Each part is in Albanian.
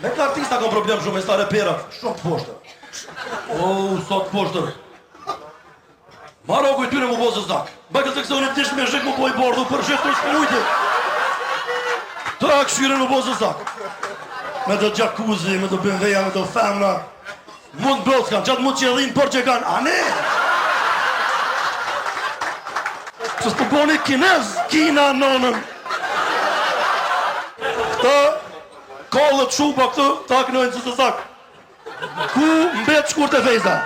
Me të artista ka problem shumë, me sta repera. Shumë të poshtër. Sot poshtër. Maroku I tyre mu bozë zak. Bëjtë të këse unë të ishtë me zhik mu boj bordu për shqip të shkujti. Trak shyre mu bozë zak. Me të jacuzzi, me të bëmveja, me të femna. Mund bëllës kanë, qatë mund që edhin për që kanë. A ne? Që s'po boni kinez, kina nonën. Këta, kollët shupa këtë, ta kënojnë që të zak. Ku mbet shkurt e fejza?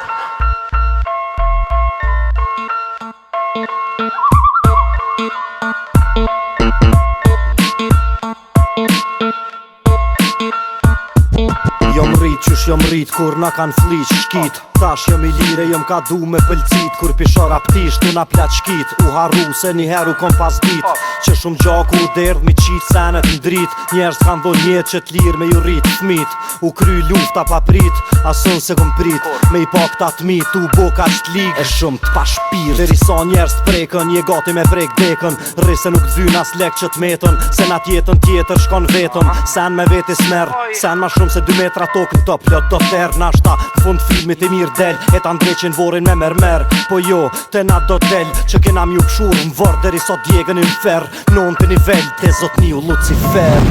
Jom rrit kur na kan fliq shkit. Tash jom I lire, jom ka du me pëlcit. Kur pisho raptisht, tu na plat shkit. U harru se njëheru kom pas dit. Që shumë gjaku u derdh mi qit senet n'drit. Njerës kan dho njet që t'lir me ju rrit fmit. U kry lufta pa prit, asun se kom prit. Me I pak ta t'mit, u boka t'lig. E shumë t'pa shpirt. Deri sa njerës t'prekën, je gati me prek dekën. Rrise nuk t'zyn as lek që t'metën. Se na tjetën tjetër shkon vetën. Sen me veti smer, sen ma shumë se 2 metra tokën të plot do ter. Nashta, fund filmit I mirë del. E ta ndreqin vorin me mermer. Po jo, te na do del. Që kena mju pshur m'vor deri sot djegën I m'fer. Non të nivel, te zotni u Lucifer.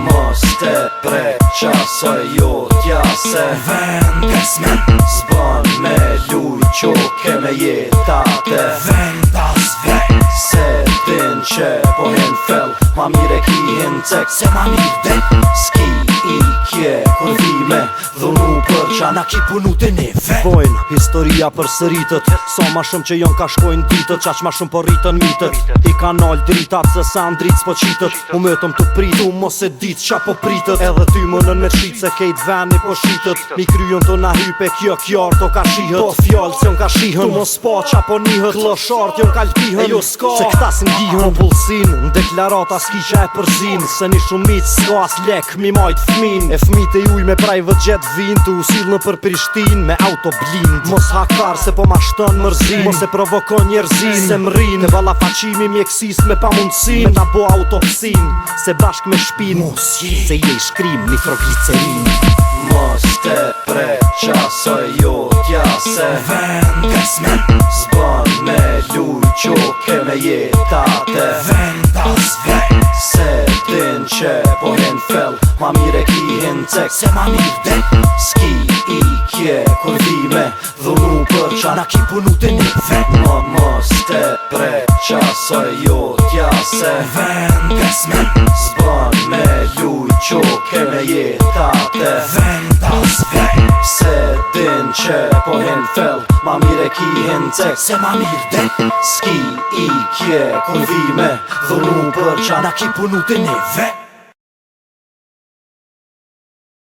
Mos te preqa se jo t'ja se vendes me. S'ban me luj qoke me jetate. Vendas vej. Se din që po hin fell. Ma mire ki hin cek. Se ma mirë del. Ski I kje kur vime. Dhunu për qa na ki punu të neve. Bojnë historia për sëritët. Sa ma shumë që jon ka shkojnë ditët. Qaq ma shumë po rritën mitët. I kanal dritat se sa ndrit s'po qitët. U mëtëm të pritu mos e dit qa po pritët. Edhe ty mënën me qit se kejt veni po shitët. Mi kryon të na hype kjo kjarë to ka shihët. Po fjallë se jon ka shihën. Tu mos pa qa po nihët. Kloshartë jon ka lpihën. E jo s'ka se këta s'ngihën. Popullsin n'deklarata s'ki qa e përzin. Se një shumit s'ka as lek mi majt fmin. E fmit e juj me private jet vin. Tu usil në për Prishtin me auto blind. Mos hakar se po ma shton mërzin. Mos e provokon njerzin. Se mrin e balla faqimi mjekësis me pa mundësin. Me ta bo autopsin se bashk me shpin. Se je I shkrim nitroglicerin. Mos te preqa se jo t'ja se vendes me. S'ban me luj qoke me jetate. Vendas vej. Se din që po hin fell. Ma mire ki hin cek. Se ma mirë del. Ski I kje kur vime. Dhunu për qa na ki punu të neve. Mos te preqa se jo t'ja se vendes me. S'ban me luj qoke me jetate. Vendas vej. Se din që po hin fell. Ma mire ki hin cek. Se ma mirë del. Ski I kje kur vime. Dhunu për qa na ki punu të neve.